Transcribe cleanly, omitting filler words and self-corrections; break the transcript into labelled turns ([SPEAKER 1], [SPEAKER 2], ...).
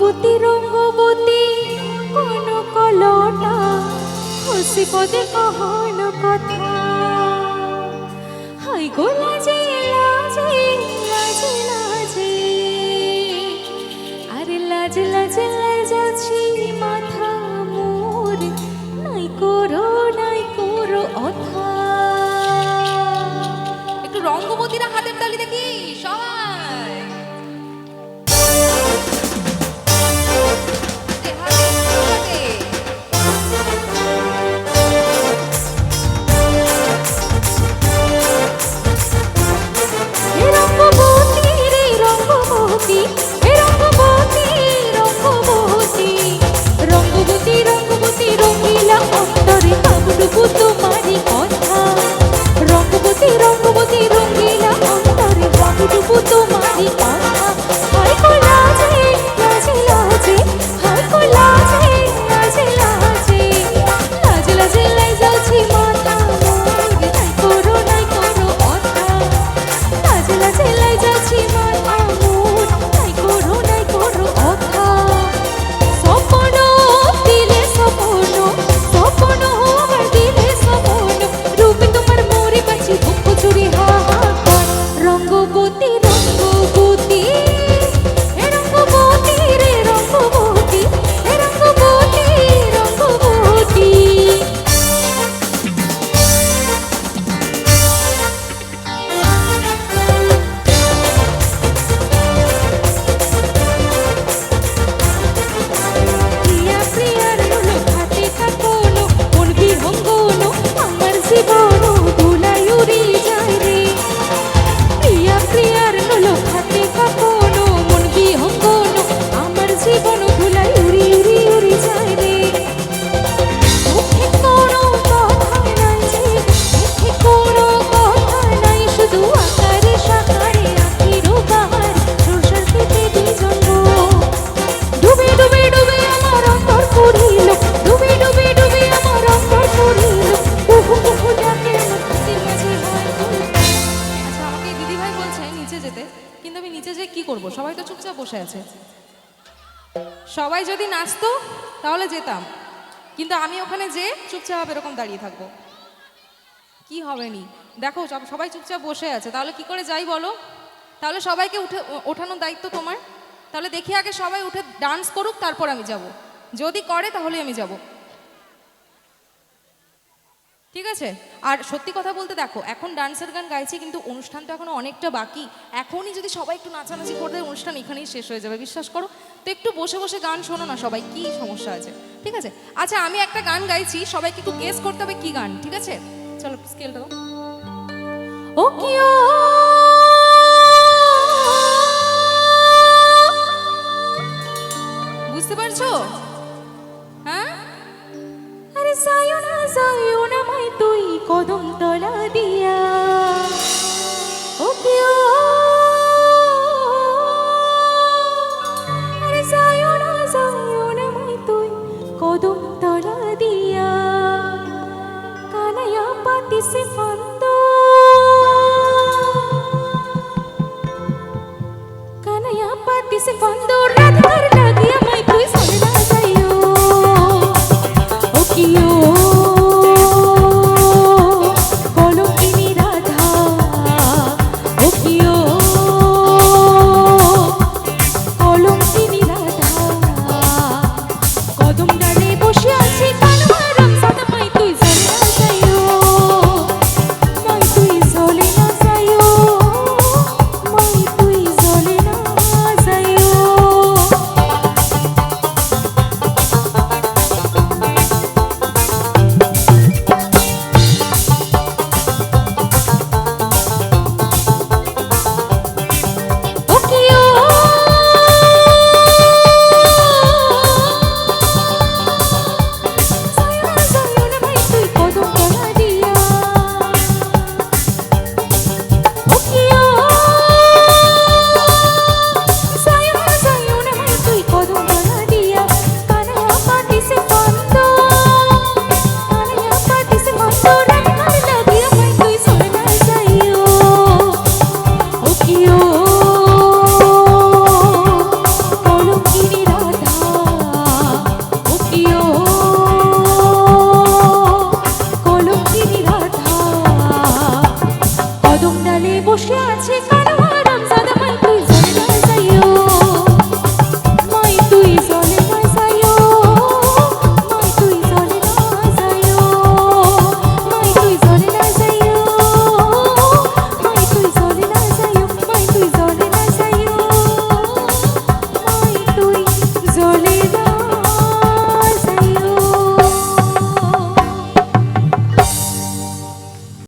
[SPEAKER 1] রঙ্গবতী রঙ্গবতী কোন কলটা খুশি পদে কহন কথা হাই গো লাজে লাজে লাজে লাজে আরে লাজ লাজে লাজাছি মাথা মোর নাই করো অথা।
[SPEAKER 2] একটু রঙ্গবতীরা হাতের তালি দেখি সবাই।
[SPEAKER 1] রঙ্গবতী রঙ্গবতী রঙ্গিলা অন্তরে ভাবলুকু তোমারি কথা রঙ্গবতী রঙ্গবতী রঙ্গিলা অন্তরে ভাবলুকু তোমারি কথা হায় গো লাজে লাজে লাজে হায় গো লাজে লাজে লাজে লাজে লাজে লাজাছি মাথা মোর নাই করো অথা লাজে লাজে লাজাছি মাথা মোর নাই করো অথা। স্বপ্ন দিলে স্বপ্ন স্বপ্ন আমার দিলে স্বপ্ন রূপে তোমার মোরে বাঁচি দুঃখ চুরি হাহাকার রঙ্গবতী রঙ্গবতী হে রঙ্গবতী রে রঙ্গবতী হে রঙ্গবতী রঙ্গবতী। প্রিয়া প্রিয়ার লোকাতে কাকনো মন বিহঙ্গনো আমার জীবন দুলাই উড়ি যায় রে প্রিয়া প্রিয়ার লোকাতে কাকনো মন বিহঙ্গনো আমার জীবন দুলাই উড়ি যায় রে মুখে কোনো কথা নাই যে মুখে কোনো কথা নাই শুধু আকারে সাকারে আখির বাহার রোষার পেতে দুইজন ডুবে ডুবে ডুবে আমার অন্তর পড়িল ডুবে ডুবে ডুবে আমার অন্তর পড়িল কুহু কুহু ডাকে নদীর মাঝে হয় গোল।
[SPEAKER 2] আচ্ছা আমাকে দিদি ভাই বলছে নিচে যেতে, কিন্তু আমি নিচে যেয়ে কি করব? সবাই তো চুপচাপ বসে আছে। সবাই যদি নাচতো তাহলে যেতাম, কিন্তু আমি ওখানে যে চুপচাপ এরকম দাঁড়িয়ে থাকবো, কি হবে নি? দেখো সবাই চুপচাপ বসে আছে, তাহলে কি করে যাই বলো? তাহলে সবাইকে ওঠানোর দায়িত্ব তোমার। তাহলে দেখি আগে সবাই উঠে ডান্স করুক, তারপর আমি যাব। যদি করে তাহলে আমি যাব, ঠিক আছে? আর সত্যি কথা বলতে দেখো, এখন ডান্সের গান গাইছি, কিন্তু অনুষ্ঠান তো এখনো অনেকটা বাকি। এখনই যদি সবাই একটু নাচানাচি করে দেয়, অনুষ্ঠান এখানেই শেষ হয়ে যাবে, বিশ্বাস করো। তো একটু বসে বসে গান শোনো না সবাই, কি সমস্যা আছে? ঠিক আছে, আচ্ছা আমি একটা গান গাইছি, সবাইকে একটু গেস করতে হবে কি গান, ঠিক আছে? চলো স্কেলটা দাও।
[SPEAKER 1] ও কিও
[SPEAKER 2] বুঝতে পারছো? হ্যাঁ,
[SPEAKER 1] আরে যাইও না মাই তুই কদম তলা দিয়া ও কিও